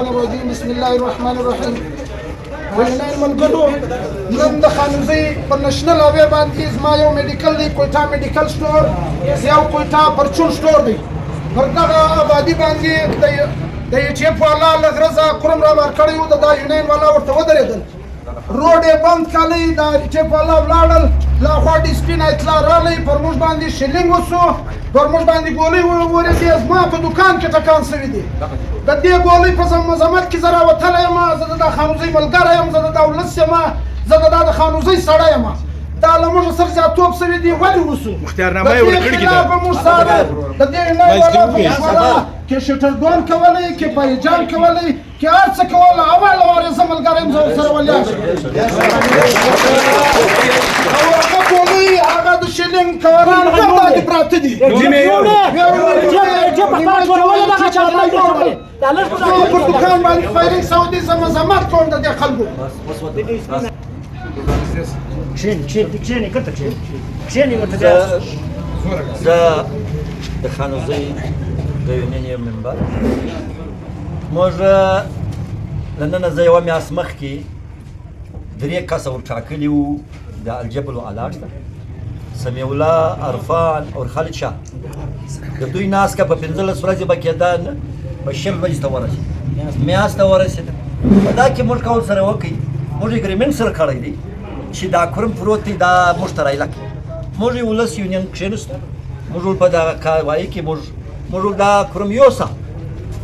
الشيطان الرجيم بسم الله الرحمن الرحيم وینای ملګرو نن د خانوزۍ په نشنل هاوې باندې زما یو میډیکل دی کویټا میډیکل سټور یو کویټا پرچون سټور دی پر دغه آبادي باندې د ایټیپ والا له غرضه کرم را بار کړی و د دا یونین والا ورته ودرېدل روډ یې بند کړی د ایټیپ والا ولاړل لا خوا ډي سپي نه اطلاع راغلی پر موږ باندې شیلینګ وسو پر موږ باندې ګولۍ ورېدې زما په دوکان کې ټکان سوي دي د دې ګولۍ په مزمت کې زه راوتلی یم زه د دا خانوزۍ ملګری یم زه د دا ولس یم زه د دا د خانوزۍ سړی یم دا له موږ سره زیاتوب سوي دي ولې وسو مختارنامه یې ورکړې دا به موږ سره د دې یونین والا په مشوره کې شټرډون کولی کې پایجان کولی کې هر څه کول اول وارې زه ملګری یم زه ورسره ولیان شم او هغه ګولۍ هغه د شیلینګ کوران هم باندې پراته دي پر دوکان باندې فایرینګ سعودي زه مزمت کوم د دې خلکو کښېني کته کښېني ورته زه د خانوزۍ د یونین یم ممبر موږ له ننه زه یوه میاشت مخکې 3 کسه ورټاکلي وو د الجبل علاج ته سمیع الله عرفان او خالد شاه د دوی ناسکه په 15 ورځې به کېده په 20 بجې ته ورسېد میاشت ته ورسېده په دا کې موږ کول سره وکړي موږ اګریمنټ سره کړی دی چې دا کرم پروت دی دا موږ ته رایله کړي موږ ولس یونین کښېنستو موږ په دغه کاروایي کې موږ دا کرم یوسه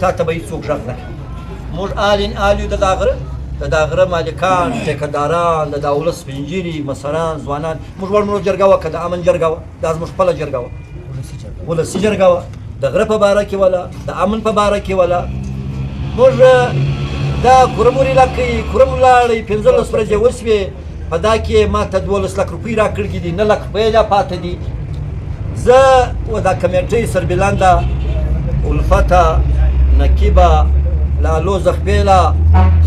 تا ته به هېڅوک غږ نه کړي موږ آل یو د دا غره مالکان ټیکهداران د دا ولس سپین ږیري مشران ځوانان موږ وړ جرګه وکړه د امن جرګه وه دا زموږ خپله جرګه وه ولسي جرګه وه د غره په باره کې وله د امن په باره کې وله موږ دا کرم وریله کوي کرم ولاړئ 15 ورځې وسوې په دا کې ما ته 12 لک روپۍ راکړي دي 9 لک روپۍ لا پاته دي زه و دا کمیټۍ سربلنده الفته نقیبه لالو زخبیله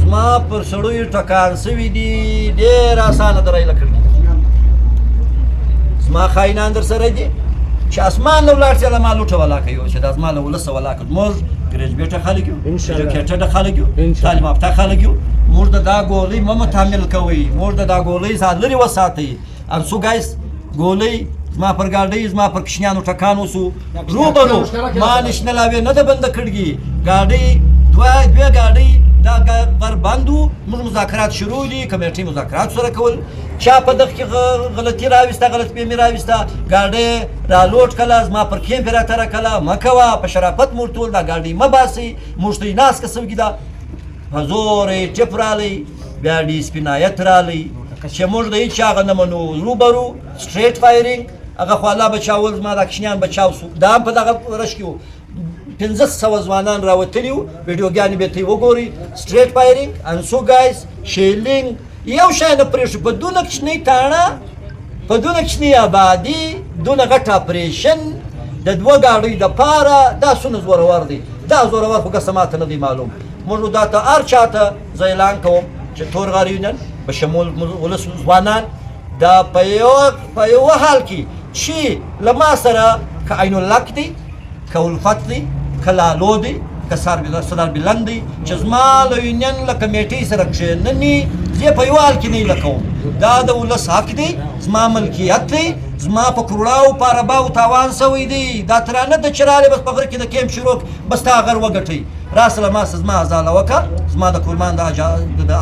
زما پر سړیو ټکان سوي دي ډېر اسانه درایله کړي زما خاینان در سره دي چې اسمان نه ولاړ شي له ما لوټه ولا کوي چې دا زما له ولسه ولا کوي موږ ګریجویټه خلک یو ایجوکیټډ خلک یو تعلیم یافته خلک یو موږ د دا ګولۍ مه متحمل کوئ موږ د دا ګولۍ ځان لرې وساتئ انسو ګایس ګولۍ زما پر ګاډۍ زما پر کوچنیانو ټکان وسو روبرو ما نشنل هاوې نه ده بنده کړي ګاډۍ دوه ګاډۍ دا غر بندو موږ مذاکرات شروع دي کمیټې مذاکرات سره کول چا په دغه کې غلطي راوسته غلط فهمي راوسته ګاډۍ رالوټ کله زما پر کیمپ راته راکله مه کوه په شرافت موږ ټول دا ګاډۍ مه باسئ موږ ته یې ناسکه سوي ده په زور یې ټپ رالی بیا ډي سپینایت رالی چې موږ د هېڅ هغه نه منو روبرو سټریټ فایرینګ هغه خو الله بچاول زما دا کوچنیان بچاو سو دا هم په دغه رش کې وو 1500 ځوانان راوتلي وو ویډیوګانې به ته یې وګورئ سټریټ فایرینګ انسو ګایز شیلینګ یو شی نه پرېښو په دونه کوچنۍ تاڼه په دونه کوچنۍ آبادي دونه غټ اپریشن د 2 ګاډیو دپاره دا څونه زورور دی دا زورور خو ګسه ماته نه دی معلوم موږ دا ته هر چا ته زه اعلان کوم چې تورغار یونین به شمول ولس ځوانان دا په یوه حال کې چې له ما سره که عین الحق دی که الفت دی که لالو دی که سردار بلند دی چې زما له یونین له کمیټۍ سره کښېنني زه په یو حال کې نه هیله کوم دا د ولس حق دی زما ملکیت دی زما په کروړاو په عرباو تاوان سوی دی دا ترانه د چې راغلی بس په غره کې د کیمپ شروع بس تا غر وګټئ راسله ما زما ازاله وکړه زما د کورمان د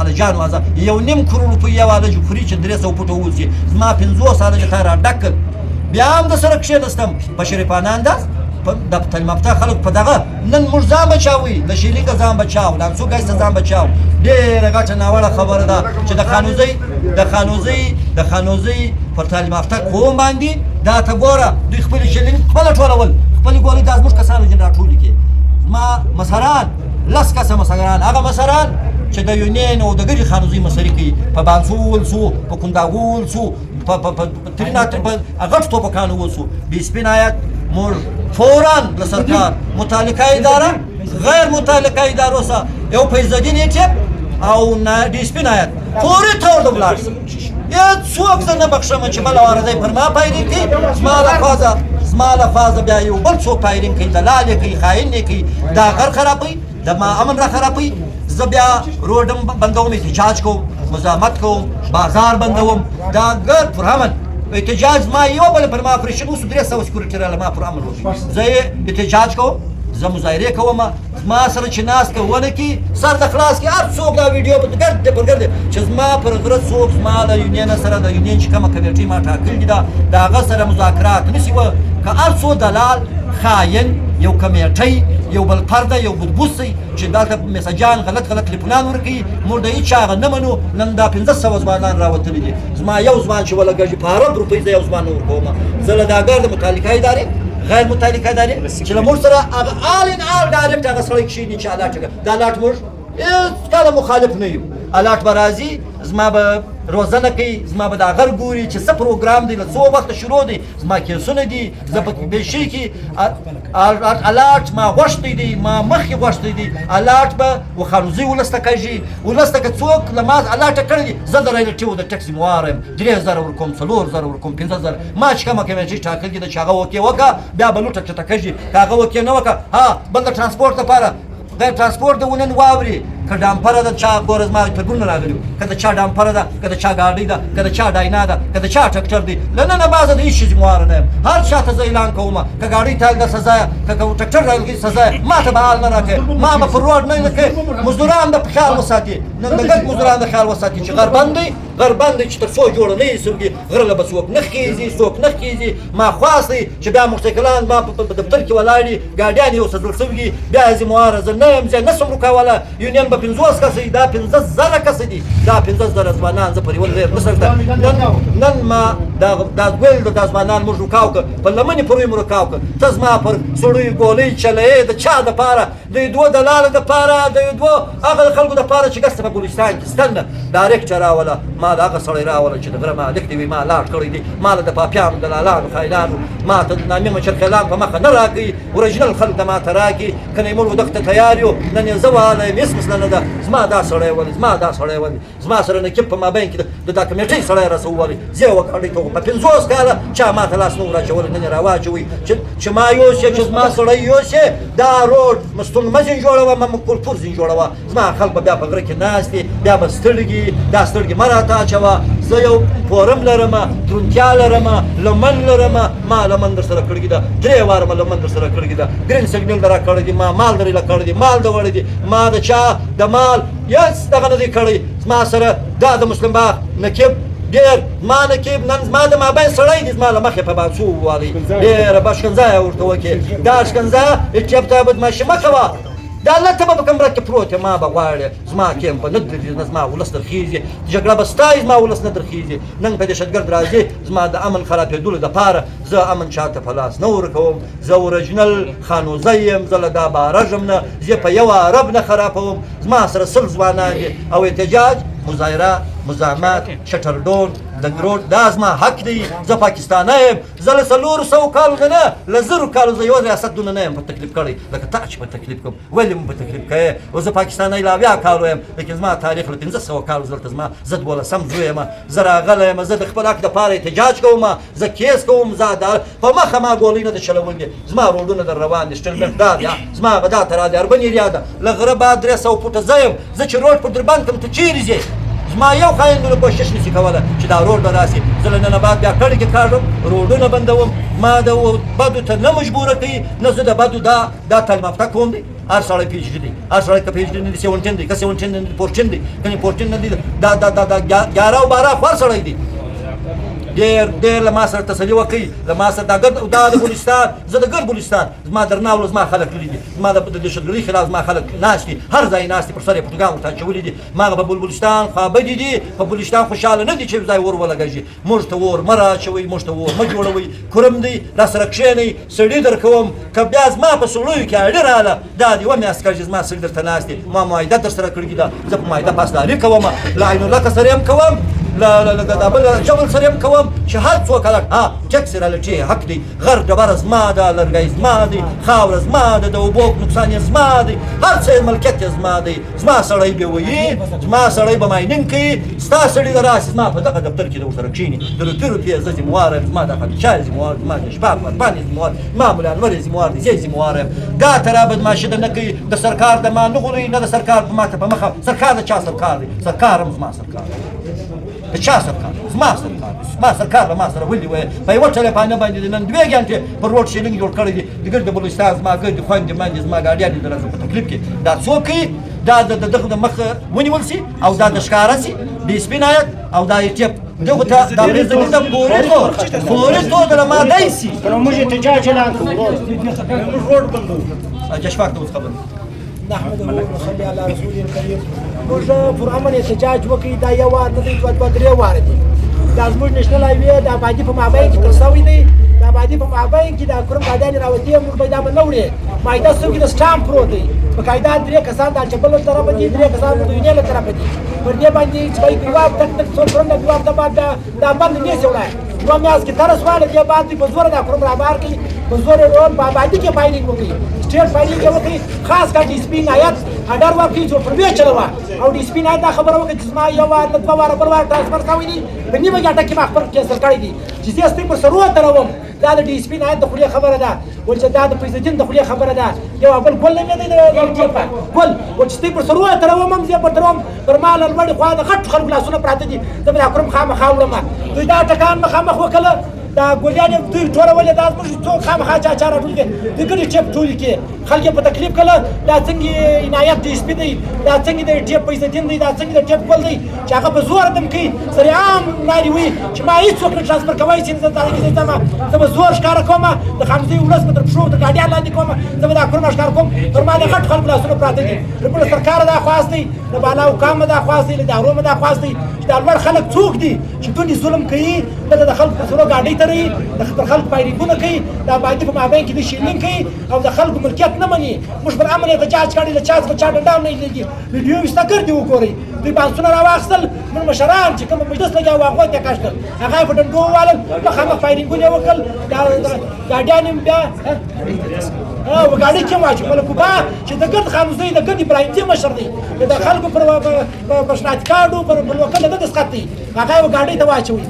الجانو ازا 1.5 کروړ روپۍ یو الج خوري چې 300 فوټه ووځي زما 50 الج تا را ډک بیا هم د سره کښېنستم په شریفانه انداز د تعلیم یافته خلک په دغه نن موږ ځان بچاوئ د شیلینګه ځان بچاو د انسو ګایس ځان بچاو ډېره ګټه ناوړه خبره ده چې د خانوزۍ پر تعلیم یافته قوم باندې دا ته ګوره دوی خپلې شیلینګ خپله ټولول خپلې ګولۍ دا زموږ کسانو جن راټولې کړي ما مسهران 10 کسه مسهران هغه مسهران چې د یونین او د ګرې خانوزۍ مسري کوي په بانسو ولسو په کنداغو ولسو په ترینات په غټ توپکانو ولسو بې سپینایت موږ فوراً له سرکار متعلقه اداره غیر متعلقه ادارو سره یو فیضالدین ایټیپ او ډي سپینایت فوري تور د ولاړ شي هېڅوک زه نه بخښم چې بله واره دی پر ما فایرینګ کوي زما له فازه بیا یو بل څوک فایرینګ کوي دلال یې کوي خاین یې کوي دا غر خرابوي د ما امن را خرابوي زه بیا روډم بندوم، احتجاج کوم، مزاحمت کوم، بازار بندوم، دا ګرد پر امن احتجاج ما یو بل پر ما پرېښود، اوس 300 سکیورټي راله ما پر امن وکړي، زه یې احتجاج کوم، زه مظاهرې کوم، زما سره چې ناست که ونه کړي سر د خلاص کړي هر څوک دا ویډیو په ګرد دی پر ګرد دی چې زما پر غره څوک زما د یونین سره د یونین چې کومه کمیټۍ ما ټاکلې ده د هغه سره مذاکرات نشي و که هر څو دلال خاین یو کمیټۍ یو بل پرده یو بدبوسي چې دلته میسجان غلط تلیفونان ورکوي موږ د هېچ هغه نه منو. نن دا 1500 ځوانان راوتلي دي، زما یو ځوان چې ولګېږي په ارب روپۍ زه یو ځوان نه ورکوم. زه له دا ګرد متعلقه ادارې غیر متعلقه ادارې چې له موږ سره هغه آل ډایرکټ هغه سړی کښېني چې الاټ دا الاټ موږ هېڅکله مخالف نه یو. الاټ به راځي، زما به روزنه کوي، زما به دا غر ګوري چې څه پروګرام دی، له څو وخته شروع دی، زما کیسونه دي، زه پکې پیشې کې الاټ ما غوښتی دی، ما مخکې غوښتی دی. الاټ به وخانوزي ولس ته کږي، ولس ته که څوک له ما الاټه کړی دی زه د ریلیټیو د ټکسي موار یم، 3000 ورکوم، 4000 ورکوم، 15000 ما چې کومه کمیټۍ ټاکلې ده چې هغه وکې وکړه بیا به لوټه چټه کږي، که هغه وکې نه وکړه بل د ټرانسپورټ لپاره غیر ټرانسپورټ د ونن واوري که ډامپره ده چا ګوره زما فکرونه راغلي که د چا ډامپره ده که د چا ګاډۍ ده که د چا ډاینا ده که د چا ټکټر دی له ننه بازه د هېڅ شي ذمواره نه یم. هر چا ته زه اعلان کوم که ګاډۍ ته هلته سزا که ټکټر ته سزا ما ته به حال نه راکوي، ما به پر روډ نه کوي. مزدوران د خیال وساتي، نن د ګډ مزدوران د خیال وساتي چې غربند دی چې تر څو جوړه نه ایسوږي غره له به څوک نه خېږي څوک نه خېږي. ما خواست دی چې بیا موټرسایکلان ما په دفتر کې ولاړ دي، ګاډیان یې وسدل شوي بیا یې ذمواره زه نه یم، زه نشم روکولی. یونین به 50 کسه دا 15000 کسه دي، دا 15000 ځوانان زه پر یوه غیر نه سرته نن ما دا ګویل دا ځوانان موږ روکاو که په لمنې پورې مو روکاو که ته زما پر سړیو ګولۍ چلوې د چا دپاره؟ د یو دوه دلاله دپاره، د یو دوه هغه خلکو دپاره چې ګس په ګلستان کې ستنه ډایرکټ راوله. ما د هغه سړی راوله چې د غره مالک دی وي ما لاټ کړی دی، ما له د پاپیانو دلالانو خایلانو ما ته د نامي مشرخیلان په مخه نه راکوي، اورجینل خلک د ما ته راکړي که نه یې موږ دغه ته تیار یو. نن یې زه وایم هېڅ مسله نه ده، زما دا سړی ولي زما دا سړی ولي زما سره نقیب په مابین کې د دا کمیټۍ سړی راسه وولي زه یې وګاډۍ ته په 50 کاله چا ما ته لاس نه ور اچولی، نن یې راواچوئ چې ما یوسې چې زما سړی یوسې دا روډ مستونګمه ځین جوړوه ما کلپور ځین جوړوه. زما خلک به بیا په غره کې ناست دي، بیا به ستړي دا سترګې مه راته اچوه. زه یو فورم لرم، درونتیا لرم، لمن لرم، ما لمن در سره کړې ده، 3 واره مې لمن در سره کړې ده، ګرین سیګنل در کړی دی، ما مال درې له کړی دی، مال د وړی دی، ما د چا د مال هېڅ دغه نه دی کړی. زما سره دا د مسلم باغ نقیب ډېر ما نقیب نن زما د مابین سړی دی، زما له مخې په باسو ووالئ ډېره به ښکنځا یې ورته وکړې. دا ښکنځا اجتیاب ته بدماشي مه کوه، دا الله ته به په کمره کې پروت ما به غواړې زما کیم په نه درځي، نه زما ولس درخېږي، جګړه به ستایي زما ولس نه درخېږي. نن په دهشتګرد راځي زما د امن خرابېدلو دپاره زه امن چاته په لاس نه ورکوم. زه اورجینل خانوزی یم، زه له دا بارژم نه، زه په یو عرب نه خرابوم. زما سره 100 ځوانان دي او احتجاج مظاهره مزاحمت شټرډون د ګروډ دا زما حق دی. زه پاکستانی یم، زه له 400 کالو نه له 1000 کالو زه یو ریاست دونه نه یم په تکلیف کړی لکه تا چې په تکلیف کوم. ولې مو په تکلیف کوې؟ او زه پاکستانی له 80 کالو یم، لیکن زما تاریخ له 1500 کالو دلته زما زه 12 زوی یم، زه راغلی یم، زه د خپل حق دپاره احتجاج کوم، زه کیس کوم، زه په مخه ما ګولۍ نه د چلول دي، زما روډونه در روان دي، سټلمنټ دا دی، زما به دا ته را دی اربن ایریا ده، له غره بعد 300 فوټه زه یم. زه چې روډ پر دربند کړم ته چیرې ځې؟ زما یو خاین دونه کوشش نشي کولی چې دا روډ به راسي. زه له ننه بعد بیا کډې کې کاږم، روډونه بندوم، ما د بدو ته نه مجبوره کوي، نه زه د بدو دا تعلیم یافته قوم دی. هر سړی پی ایچ ډي دی، هر سړی که پی ایچ ډي نه دي 17 دی، که 17 نه دي 14 دی، که 14 نه دي دا 11 او 12 خور سړی دی. ډېر له ما سره تسلي وکړئ، له ما سره دا د ګلستان، زه د ګرد ګلستان زما درناوله زما خلک لري دي، زما د دهشتګردۍ خلاف زما خلک ناست دي، هر ځای ناست دي، پر سر یې پټګان ورته اچولي دي. ما په بلبلستان خوابدي دي، په بلبلستان خوشحاله نه دي چې ځای اور ولګېږي. موږ ته اور مه رااچوئ، موږ ته اور مه جوړوئ، کورم دی را سره کښېنئ، سړي در کوم. که بیا زما په سړیو کې اړې راله دا د 1 میاشت کېږي زما سړي درته ناست دي، ما معاهده در سره کړې ده، زه په معاهده پاسداري کوم، له عین الله که سره هم کوم، لا بل جبل سریم کوم چې هر څوک ها ټکس رالټي حق دی غر ډبر زما ده لرګی زما دی خاور زما ده د اوبو نقصان زما دی هر څه ملکیت زما دی زما سړی به وي زما سړی به مایننګ کوي ستا سړی د راسي زما په دغه دفتر کې د ورسره کښېني د روپیو روپیې زه ذموار یم زما د خدشای ذموار زما د شپاک باندې ذموار ما مولا انور ذموار دی زه ذموار یم دا ترا بدماشي ده نه کوي د سرکار د ما نه غوري نه د سرکار په ماته په مخه سرکار د چا سرکار دی سرکار هم زما سرکار د چا سرکار زما سرکار زما سرکار به ما سره ولي وایي په یوه ټلیفانه باندې نن 2 ګنټې پر روډ شیلینګ جوړ کړی دی د ګرد بلوچستان زما ګرد خویندې میندې زما ګاډیان دي درځه په تکلیف کې دا څوک کوي دا د دغه د مخ ونیول سي او دا د ښکاره سي د سپینایت او دا ټیپ دغه ته دا پرېږدي ته پورې تو د ما دی سي کنو موږ احتجاج اعلان کوو موږ روډ بندو جشفاک ته اوس خبر نحمده ونصلي على رسوله الكريم موږ پر امن احتجاج وکړي دا یو وار نه دی دوه درې واره دي دا زموږ نېشنل هایوې د آبادي په مابین کې تر سوی دی د آبادي په مابین کې د کوم قاعدې راوتي موږ به دا به نه وړې مایده سم کې د سټامپ پروت دی په قاعده 3 کسان د چبل طرف دي 3 کسان د وینې له طرف دي پر دې باندې چې جواب تک څو څومره جواب د بعد دا باندې نه سوړای نو میاس کې تر سوال دی بعد په زور دا کوم را بار کې په زور روان په آبادي کې فایلینګ وکړي سټیټ فایلینګ وکړي خاص کر ډي سپین آیات اډر واکې جو پر وی چلوا او ډي سپین آیات خبره وکړي چې ما یو وار د 2 وار پر وار ترانسفر کاوي دي په نیمه ګټه کې مخبر کې سرکاري دي چې زه پر سرو تروم دا د ډي سپین آیات د خولي خبره ده ول چې دا د پریزیدنت د خولي خبره ده یو بل ګل نه دی د ټیپا ګل ول چې پر سرو تروم هم زه پر تروم پر مال الوړ خو دا غټ خلک لاسونه پراته دي د بل اکرم خامخاولم دوی دا ټکان مخامخ وکړه دا ګولیان دوی ټولولې دا موږ څو خامخا چا راټول کې د ګډي چپ ټول کې خلک په تکلیف کله دا څنګه عنایت دي سپې دی دا څنګه د ټیپ پیسې دین دی دا څنګه د ټیپ کول دی چې هغه په زور دم کوي سره عام ناري وي چې ما هیڅ څوک ترانسفر کوي چې زه تاریخ دې تمه زه به زور ښکار کوم د خامزي ولس په طرف شو د ګاډیان لاندې کوم زه به دا کوم ښکار کوم پر ما غټ خلک لاسونه پراته دي په سرکار دا خواست دی د بالا حکام دا خواست دی د روم دا خواست دی چې دا لوړ خلک څوک دي چې دوی ظلم کوي د خلکو په سره ګاډي تري د خلکو پایریګونه کوي دا باندې په مابین کې د شیلینګ کوي او د خلکو ملکیت نه مني موږ پر عمل احتجاج کړی له چا څخه ډاډ نه لګي ویډیو وستا کړ دی وګورئ دوی بانسونه راواخستل من مشران چې کوم مجلس لګیا و هغه ته کاشتل هغه په ډنډو والل مخامخ فایرینګونه وکړل دا ګاډیان بیا او ګاډي کې واچو ملکو با چې د ګرد خانوزي د ګرد ابراهیم دي مشر دی د خلکو پر بشنات کارډو پر وکړه د دسخط دی هغه ګاډي ته واچوي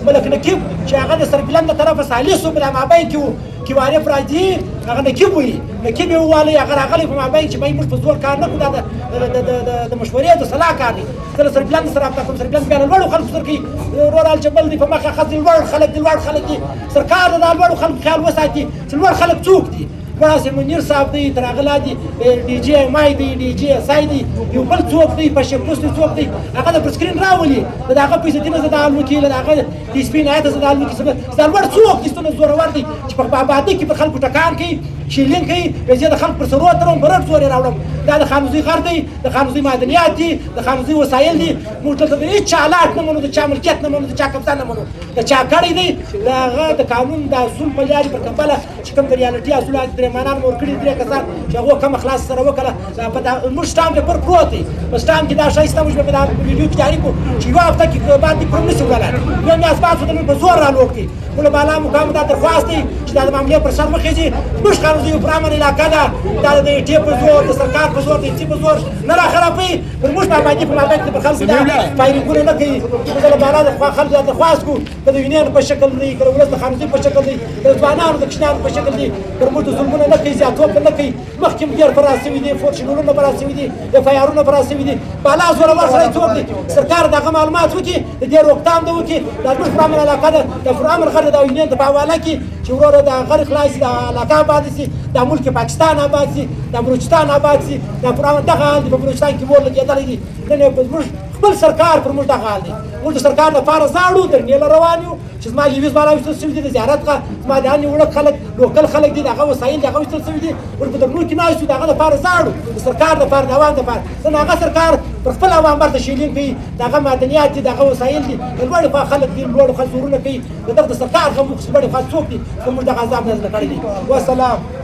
ملک نقیب چې هغه د سربلند طرفه سالسو په مابین کې کې واره فرادي هغه نقیب وي نقیب یو والی هغه راغلی په مابین چې موږ په زور کار نه کوو د مشورې د صلاح کار دی سره سربلند سره په سربلند بیا لوړ خلک سره کې رورال جبل دی په مخه خځې لوړ خلک دي سرکار د لوړ خلک خیال وساتي چې لوړ خلک څوک دي وراسه منیر صاحب دی ترغلا دی ډي جي مای دی ډي جي سای دی یو بل څوک دی په شپوست څوک دی هغه د پرسکرین راولي دا هغه پیسې دینه زده وکیل هغه د سپین آیت زده وکیل زالور څوک دي ستنه زور ور دي چې په آبادی کې په خلکو ټکان کوي شیلین کوي به د خلک پر سرو ترون برټ زور راوړم دا د خانوزي غر دی د خانوزي معدنیات دي د خانوزي وسایل دي موږ ته د هیڅ حالات نه منو د چا ملکیت نه منو د چا قبضه نه منو د چا کړی دی دا د قانون د اصول په لارې پر کمبله چې کوم د ریالټي اصول درمانان مور کړی درې کسان چې هغه کوم خلاص سره وکړه په موږ سټامپ پر پروت دی په سټامپ کې دا شایسته موږ په دا ویډیو کې جاری کو چې یو هفته کې باندې کوم نشي ولر یو نه اسباب څه په زور را لوکي ول بالا مقام دا درخواست دی چې دا معاملې پر سر مخېږي موږ قانوني پر امر علاقه دا د ټي په زور د سرکار په زور د ټي په زور نه را خرابوي پر موږ باندې په مابین کې په خلک دا فایرینګونه نه کوي مثلا بالا د خلک د درخواست کو د یونین په شکل دی کله ولس د خانزي په شکل دی د ځوانانو د کشنانو په شکل دی پر موږ ظلمونه نه کوي زیاتوب نه کوي مخکې ډیر پر راسي دي فورچنولونه پر راسي دي د فایرونو پر راسي دي بالا زور ور سره څوک دي سرکار دغه معلومات وکي د دې روکتام دی وکي د موږ پر امر علاقه د فرامر غره د یونین د حواله کې چې ورور د غر خلاص د علاقه آباد سي د ملک پاکستان آباد سي د بلوچستان آباد سي د فرامر دغه حال د بلوچستان کې ور لګیدل دي نه په خپل سرکار پر موږ دغه حال دي موږ سرکار لپاره زاړو د نیل روانیو چې زما یوز بالا وستل شوی دي د زیارت کا زما د ان وړ خلک لوکل خلک دي دغه وسایل دغه وستل شوی دي ور په دغه کې ناشو دغه لپاره زاړو د سرکار لپاره دوام لپاره څنګه هغه سرکار پر خپل عوام برته شیلین کوي دغه معدنیات دي دغه وسایل دي لوړ په خلک دي لوړ خلک زورونه کوي دغه سرکار هم خپل څوک دي کوم دغه عذاب نه کړی دي والسلام